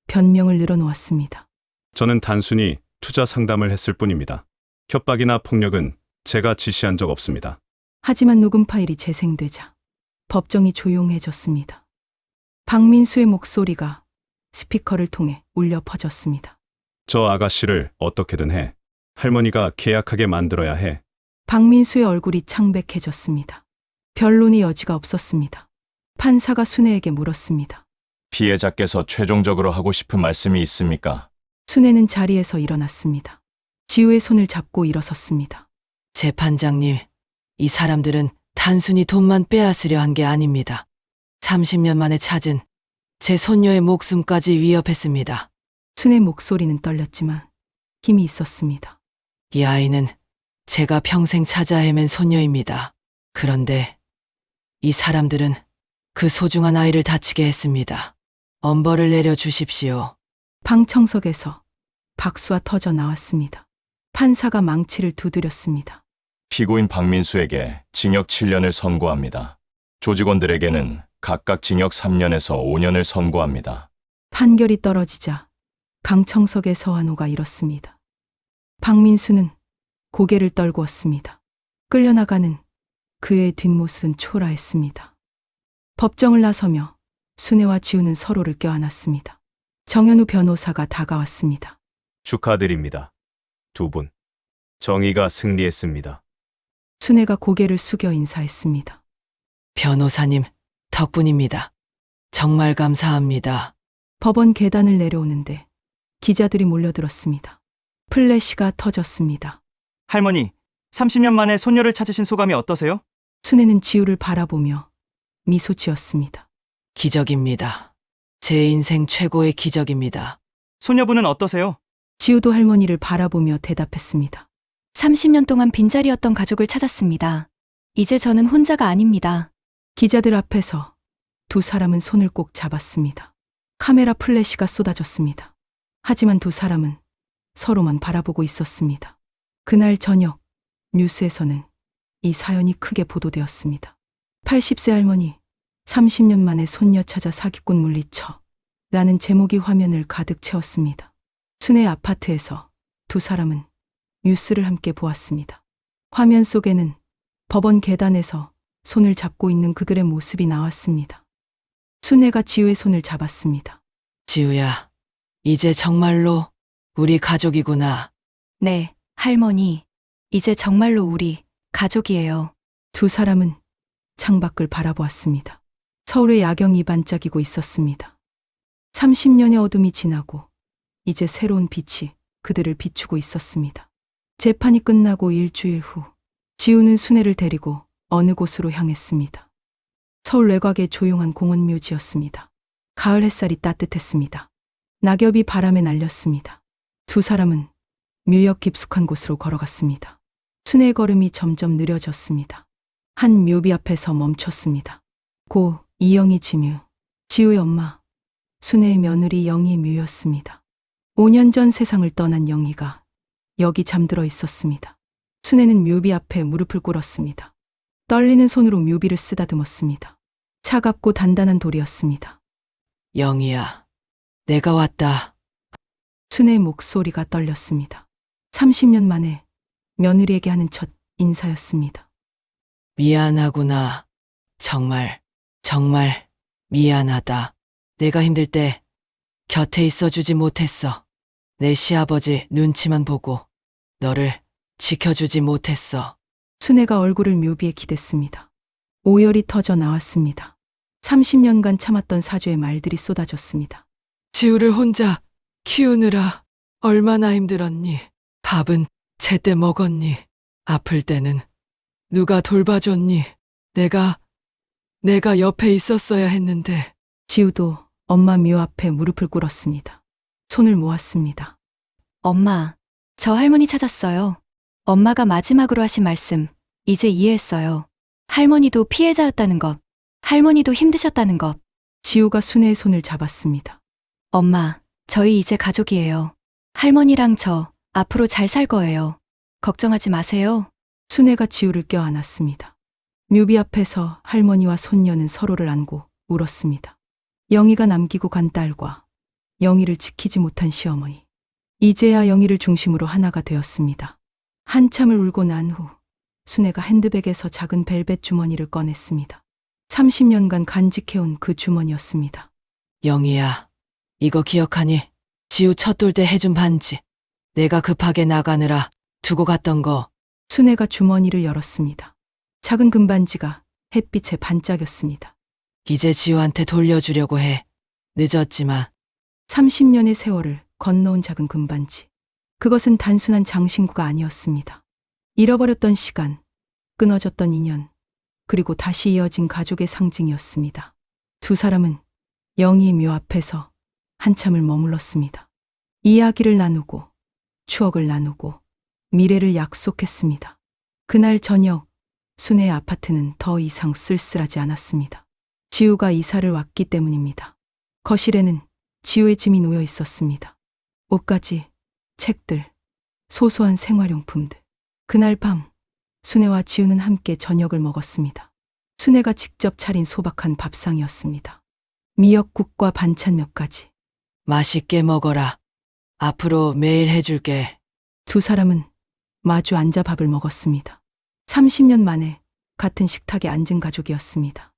변명을 늘어놓았습니다. 저는 단순히 투자 상담을 했을 뿐입니다. 협박이나 폭력은 제가 지시한 적 없습니다. 하지만 녹음 파일이 재생되자 법정이 조용해졌습니다. 박민수의 목소리가 스피커를 통해 울려 퍼졌습니다. 저 아가씨를 어떻게든 해. 할머니가 계약하게 만들어야 해. 박민수의 얼굴이 창백해졌습니다. 변론의 여지가 없었습니다. 판사가 순애에게 물었습니다. 피해자께서 최종적으로 하고 싶은 말씀이 있습니까? 순애는 자리에서 일어났습니다. 지우의 손을 잡고 일어섰습니다. 재판장님, 이 사람들은 단순히 돈만 빼앗으려 한 게 아닙니다. 30년 만에 찾은 제 손녀의 목숨까지 위협했습니다. 순애 목소리는 떨렸지만 힘이 있었습니다. 이 아이는 제가 평생 찾아 헤맨 손녀입니다. 그런데 이 사람들은 그 소중한 아이를 다치게 했습니다. 엄벌을 내려 주십시오. 방청석에서 박수가 터져 나왔습니다. 판사가 망치를 두드렸습니다. 피고인 박민수에게 징역 7년을 선고합니다. 조직원들에게는 각각 징역 3년에서 5년을 선고합니다. 판결이 떨어지자 강청석의 서한호가 일었습니다. 박민수는 고개를 떨구었습니다. 끌려나가는 그의 뒷모습은 초라했습니다. 법정을 나서며 순애와 지우는 서로를 껴안았습니다. 정현우 변호사가 다가왔습니다. 축하드립니다. 두 분. 정의가 승리했습니다. 순애가 고개를 숙여 인사했습니다. 변호사님, 덕분입니다. 정말 감사합니다. 법원 계단을 내려오는데 기자들이 몰려들었습니다. 플래시가 터졌습니다. 할머니, 30년 만에 손녀를 찾으신 소감이 어떠세요? 순애는 지우를 바라보며 미소 지었습니다. 기적입니다. 제 인생 최고의 기적입니다. 손녀분은 어떠세요? 지우도 할머니를 바라보며 대답했습니다. 30년 동안 빈자리였던 가족을 찾았습니다. 이제 저는 혼자가 아닙니다. 기자들 앞에서 두 사람은 손을 꼭 잡았습니다. 카메라 플래시가 쏟아졌습니다. 하지만 두 사람은 서로만 바라보고 있었습니다. 그날 저녁 뉴스에서는 이 사연이 크게 보도되었습니다. 80세 할머니, 30년 만에 손녀 찾아 사기꾼 물리쳐 라는 제목이 화면을 가득 채웠습니다. 순애 아파트에서 두 사람은 뉴스를 함께 보았습니다. 화면 속에는 법원 계단에서 손을 잡고 있는 그들의 모습이 나왔습니다. 순애가 지우의 손을 잡았습니다. 지우야, 이제 정말로 우리 가족이구나. 네, 할머니. 이제 정말로 우리 가족이에요. 두 사람은 창밖을 바라보았습니다. 서울의 야경이 반짝이고 있었습니다. 30년의 어둠이 지나고 이제 새로운 빛이 그들을 비추고 있었습니다. 재판이 끝나고 일주일 후 지우는 순애를 데리고 어느 곳으로 향했습니다. 서울 외곽의 조용한 공원 묘지였습니다. 가을 햇살이 따뜻했습니다. 낙엽이 바람에 날렸습니다. 두 사람은 묘역 깊숙한 곳으로 걸어갔습니다. 순애의 걸음이 점점 느려졌습니다. 한 묘비 앞에서 멈췄습니다. 고 이영희 지묘, 지우의 엄마, 순애의 며느리 영희 묘였습니다. 5년 전 세상을 떠난 영희가 여기 잠들어 있었습니다. 순애는 묘비 앞에 무릎을 꿇었습니다. 떨리는 손으로 묘비를 쓰다듬었습니다. 차갑고 단단한 돌이었습니다. 영희야, 내가 왔다. 순애의 목소리가 떨렸습니다. 30년 만에 며느리에게 하는 첫 인사였습니다. 미안하구나. 정말 미안하다. 내가 힘들 때 곁에 있어주지 못했어. 내 시아버지 눈치만 보고 너를 지켜주지 못했어. 순애가 얼굴을 묘비에 기댔습니다. 오열이 터져 나왔습니다. 30년간 참았던 사죄의 말들이 쏟아졌습니다. 지우를 혼자 키우느라 얼마나 힘들었니? 밥은 제때 먹었니? 아플 때는 누가 돌봐줬니? 내가 옆에 있었어야 했는데. 지우도 엄마 묘 앞에 무릎을 꿇었습니다. 손을 모았습니다. 엄마, 저 할머니 찾았어요. 엄마가 마지막으로 하신 말씀, 이제 이해했어요. 할머니도 피해자였다는 것. 할머니도 힘드셨다는 것. 지우가 순애의 손을 잡았습니다. 엄마, 저희 이제 가족이에요. 할머니랑 저 앞으로 잘 살 거예요. 걱정하지 마세요. 순애가 지우를 껴안았습니다. 묘비 앞에서 할머니와 손녀는 서로를 안고 울었습니다. 영희가 남기고 간 딸과 영희를 지키지 못한 시어머니. 이제야 영희를 중심으로 하나가 되었습니다. 한참을 울고 난 후 순애가 핸드백에서 작은 벨벳 주머니를 꺼냈습니다. 30년간 간직해온 그 주머니였습니다. 영희야, 이거 기억하니? 지우 첫 돌 때 해준 반지. 내가 급하게 나가느라 두고 갔던 거. 순애가 주머니를 열었습니다. 작은 금반지가 햇빛에 반짝였습니다. 이제 지우한테 돌려주려고 해. 늦었지만 30년의 세월을 건너온 작은 금반지. 그것은 단순한 장신구가 아니었습니다. 잃어버렸던 시간, 끊어졌던 인연, 그리고 다시 이어진 가족의 상징이었습니다. 두 사람은 영희의 묘 앞에서 한참을 머물렀습니다. 이야기를 나누고 추억을 나누고 미래를 약속했습니다. 그날 저녁 순애의 아파트는 더 이상 쓸쓸하지 않았습니다. 지우가 이사를 왔기 때문입니다. 거실에는 지우의 짐이 놓여 있었습니다. 옷가지, 책들, 소소한 생활용품들. 그날 밤 순애와 지우는 함께 저녁을 먹었습니다. 순애가 직접 차린 소박한 밥상이었습니다. 미역국과 반찬 몇 가지. 맛있게 먹어라. 앞으로 매일 해줄게. 두 사람은 마주 앉아 밥을 먹었습니다. 30년 만에 같은 식탁에 앉은 가족이었습니다.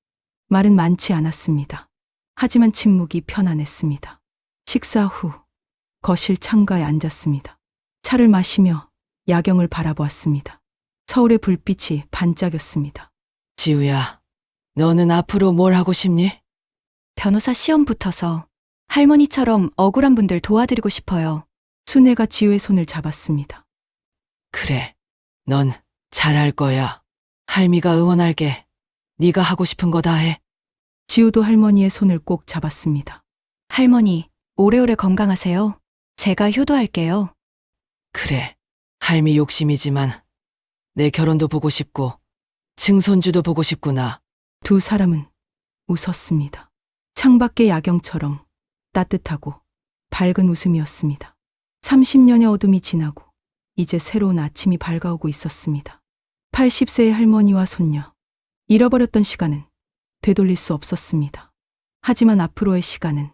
말은 많지 않았습니다. 하지만 침묵이 편안했습니다. 식사 후 거실 창가에 앉았습니다. 차를 마시며 야경을 바라보았습니다. 서울의 불빛이 반짝였습니다. 지우야, 너는 앞으로 뭘 하고 싶니? 변호사 시험 붙어서 할머니처럼 억울한 분들 도와드리고 싶어요. 순애가 지우의 손을 잡았습니다. 그래, 넌 잘할 거야. 할미가 응원할게. 네가 하고 싶은 거 다 해. 지우도 할머니의 손을 꼭 잡았습니다. 할머니, 오래오래 건강하세요. 제가 효도할게요. 그래, 할미 욕심이지만 내 결혼도 보고 싶고 증손주도 보고 싶구나. 두 사람은 웃었습니다. 창밖의 야경처럼 따뜻하고 밝은 웃음이었습니다. 30년의 어둠이 지나고 이제 새로운 아침이 밝아오고 있었습니다. 80세의 할머니와 손녀. 잃어버렸던 시간은 되돌릴 수 없었습니다. 하지만 앞으로의 시간은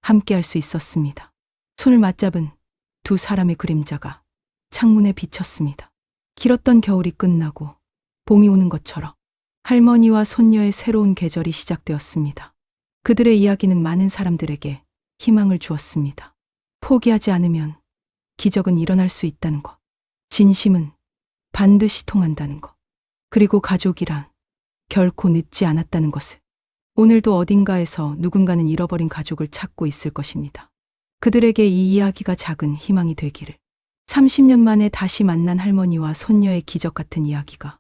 함께할 수 있었습니다. 손을 맞잡은 두 사람의 그림자가 창문에 비쳤습니다. 길었던 겨울이 끝나고 봄이 오는 것처럼 할머니와 손녀의 새로운 계절이 시작되었습니다. 그들의 이야기는 많은 사람들에게 희망을 주었습니다. 포기하지 않으면 기적은 일어날 수 있다는 것. 진심은 반드시 통한다는 것. 그리고 가족이란 결코 늦지 않았다는 것을. 오늘도 어딘가에서 누군가는 잃어버린 가족을 찾고 있을 것입니다. 그들에게 이 이야기가 작은 희망이 되기를. 30년 만에 다시 만난 할머니와 손녀의 기적 같은 이야기가